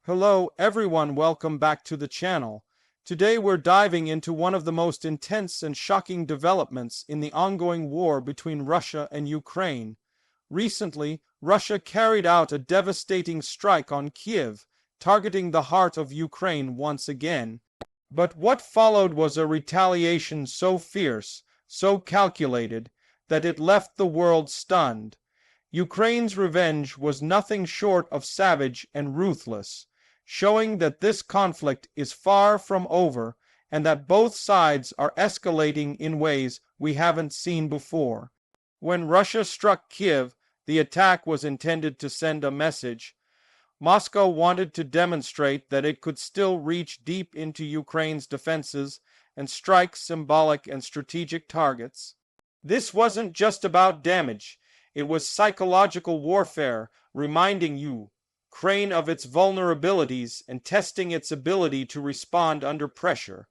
Hello everyone, welcome back to the channel. Today we're diving into one of the most intense and shocking developments in the ongoing war between Russia and Ukraine. Recently, Russia carried out a devastating strike on Kyiv, targeting the heart of Ukraine once again. But what followed was a retaliation so fierce, so calculated, that it left the world stunned. Ukraine's revenge was nothing short of savage and ruthless, showing that this conflict is far from over and that both sides are escalating in ways we haven't seen before. When Russia struck Kyiv, the attack was intended to send a message. Moscow wanted to demonstrate that it could still reach deep into Ukraine's defenses and strike symbolic and strategic targets. This wasn't just about damage. It was psychological warfare, reminding Ukraine of its vulnerabilities and testing its ability to respond under pressure.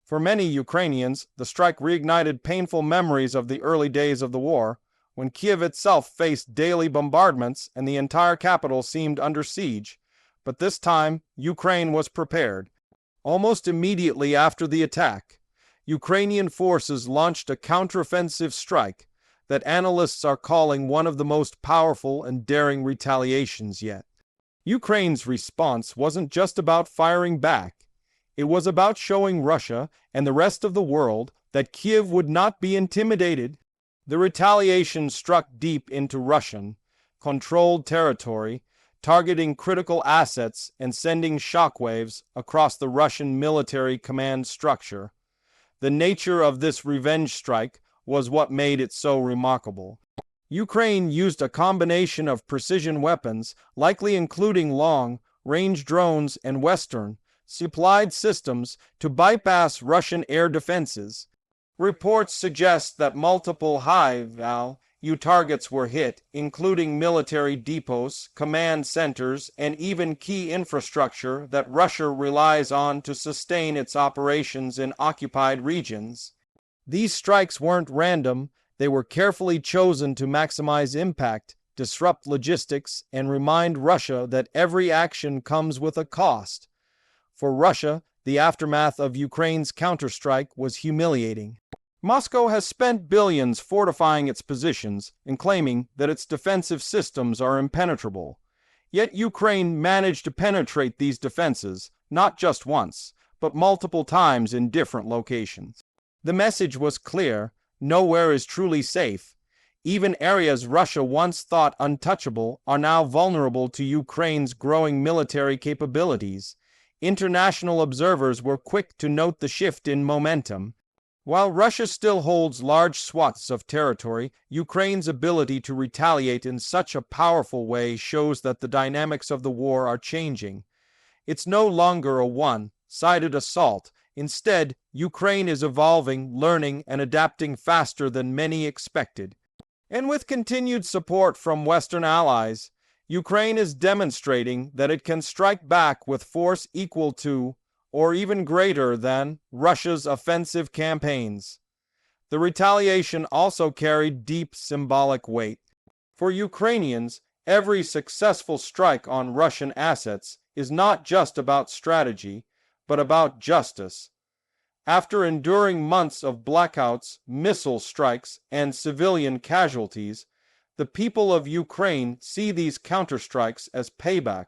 For many Ukrainians, the strike reignited painful memories of the early days of the war, when Kyiv itself faced daily bombardments and the entire capital seemed under siege. But this time, Ukraine was prepared. Almost immediately after the attack, Ukrainian forces launched a counteroffensive strike that analysts are calling one of the most powerful and daring retaliations yet. Ukraine's response wasn't just about firing back. It was about showing Russia and the rest of the world that Kyiv would not be intimidated. The retaliation struck deep into Russian-controlled territory, targeting critical assets and sending shockwaves across the Russian military command structure. The nature of this revenge strike was what made it so remarkable. Ukraine used a combination of precision weapons, likely including long-range drones and Western-supplied systems, to bypass Russian air defenses. Reports suggest that multiple high-value targets were hit, including military depots, command centers, and even key infrastructure that Russia relies on to sustain its operations in occupied regions. These strikes weren't random. They were carefully chosen to maximize impact, disrupt logistics, and remind Russia that every action comes with a cost. For Russia, the aftermath of Ukraine's counterstrike was humiliating. Moscow has spent billions fortifying its positions and claiming that its defensive systems are impenetrable. Yet Ukraine managed to penetrate these defenses, not just once, but multiple times in different locations. The message was clear: nowhere is truly safe. Even areas Russia once thought untouchable are now vulnerable to Ukraine's growing military capabilities. International observers were quick to note the shift in momentum. While Russia still holds large swaths of territory, Ukraine's ability to retaliate in such a powerful way shows that the dynamics of the war are changing. It's no longer a one-sided assault. Instead, Ukraine is evolving, learning, and adapting faster than many expected. And with continued support from Western allies, Ukraine is demonstrating that it can strike back with force equal to, or even greater than, Russia's offensive campaigns. The retaliation also carried deep symbolic weight. For Ukrainians, every successful strike on Russian assets is not just about strategy, but about justice. After enduring months of blackouts, missile strikes, and civilian casualties, the people of Ukraine see these counterstrikes as payback,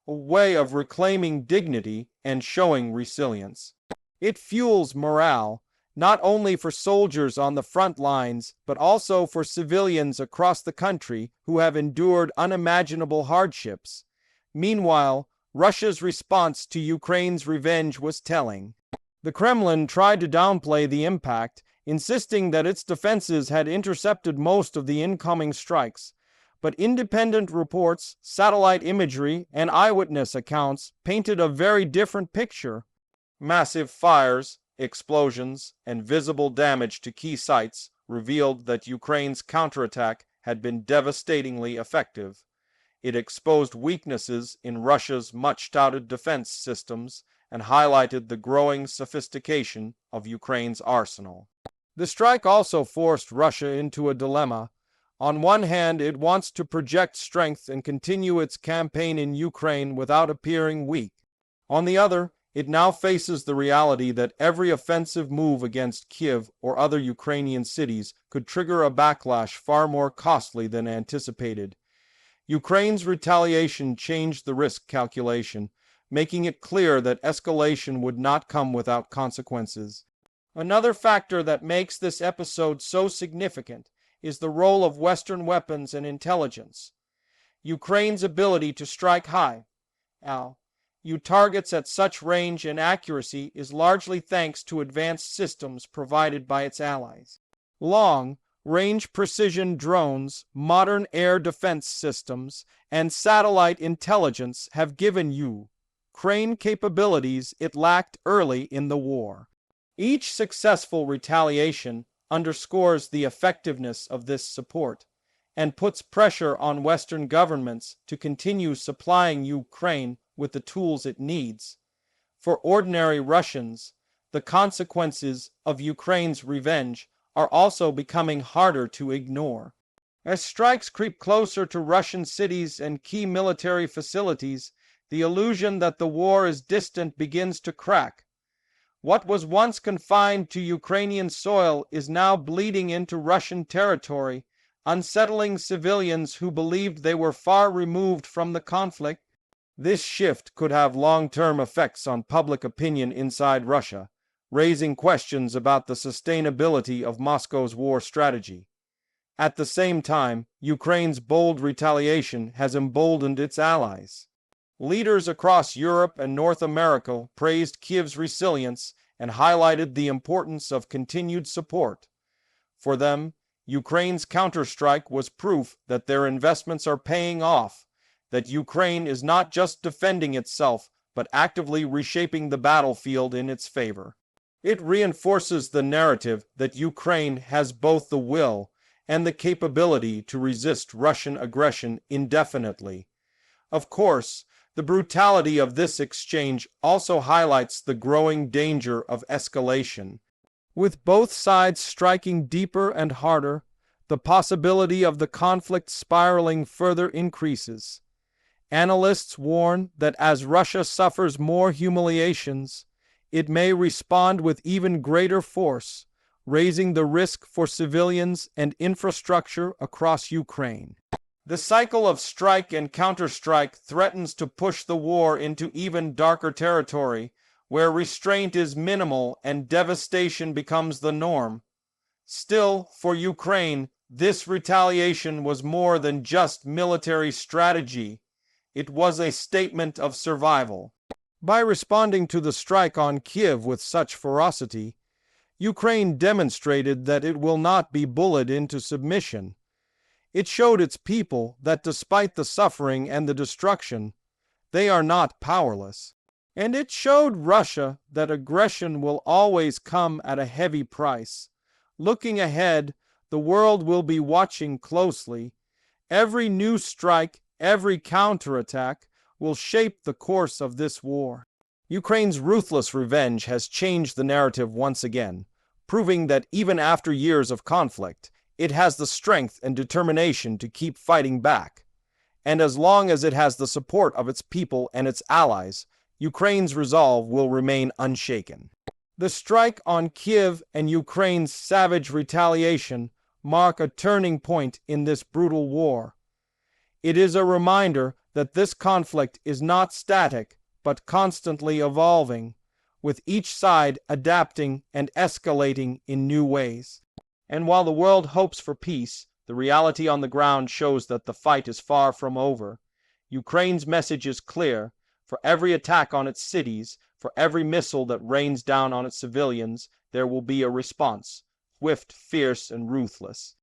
a way of reclaiming dignity and showing resilience. It fuels morale, not only for soldiers on the front lines, but also for civilians across the country who have endured unimaginable hardships. Meanwhile, Russia's response to Ukraine's revenge was telling. The Kremlin tried to downplay the impact, insisting that its defenses had intercepted most of the incoming strikes. But independent reports, satellite imagery, and eyewitness accounts painted a very different picture. Massive fires, explosions, and visible damage to key sites revealed that Ukraine's counterattack had been devastatingly effective. It exposed weaknesses in Russia's much-touted defense systems and highlighted the growing sophistication of Ukraine's arsenal. The strike also forced Russia into a dilemma. On one hand, it wants to project strength and continue its campaign in Ukraine without appearing weak. On the other, it now faces the reality that every offensive move against Kyiv or other Ukrainian cities could trigger a backlash far more costly than anticipated. Ukraine's retaliation changed the risk calculation, making it clear that escalation would not come without consequences. Another factor that makes this episode so significant is the role of Western weapons and intelligence. Ukraine's ability to strike high, targets at such range and accuracy is largely thanks to advanced systems provided by its allies. Long-range precision drones, modern air defense systems, and satellite intelligence have given Ukraine capabilities it lacked early in the war. Each successful retaliation underscores the effectiveness of this support and puts pressure on Western governments to continue supplying Ukraine with the tools it needs. For ordinary Russians, the consequences of Ukraine's revenge are also becoming harder to ignore. As strikes creep closer to Russian cities and key military facilities, the illusion that the war is distant begins to crack. What was once confined to Ukrainian soil is now bleeding into Russian territory, unsettling civilians who believed they were far removed from the conflict. This shift could have long-term effects on public opinion inside Russia, raising questions about the sustainability of Moscow's war strategy. At the same time, Ukraine's bold retaliation has emboldened its allies. Leaders across Europe and North America praised Kyiv's resilience and highlighted the importance of continued support. For them, Ukraine's counterstrike was proof that their investments are paying off, that Ukraine is not just defending itself, but actively reshaping the battlefield in its favor. It reinforces the narrative that Ukraine has both the will and the capability to resist Russian aggression indefinitely. Of course, the brutality of this exchange also highlights the growing danger of escalation. With both sides striking deeper and harder, the possibility of the conflict spiraling further increases. Analysts warn that as Russia suffers more humiliations, it may respond with even greater force, raising the risk for civilians and infrastructure across Ukraine. The cycle of strike and counterstrike threatens to push the war into even darker territory, where restraint is minimal and devastation becomes the norm. Still, for Ukraine, this retaliation was more than just military strategy. It was a statement of survival. By responding to the strike on Kyiv with such ferocity, Ukraine demonstrated that it will not be bullied into submission. It showed its people that despite the suffering and the destruction, they are not powerless. And it showed Russia that aggression will always come at a heavy price. Looking ahead, the world will be watching closely. Every new strike, every counterattack will shape the course of this war. Ukraine's ruthless revenge has changed the narrative once again, proving that even after years of conflict, it has the strength and determination to keep fighting back. And as long as it has the support of its people and its allies, Ukraine's resolve will remain unshaken. The strike on Kyiv and Ukraine's savage retaliation mark a turning point in this brutal war. It is a reminder that this conflict is not static, but constantly evolving, with each side adapting and escalating in new ways. And while the world hopes for peace, the reality on the ground shows that the fight is far from over. Ukraine's message is clear. For every attack on its cities, for every missile that rains down on its civilians, there will be a response, swift, fierce, and ruthless.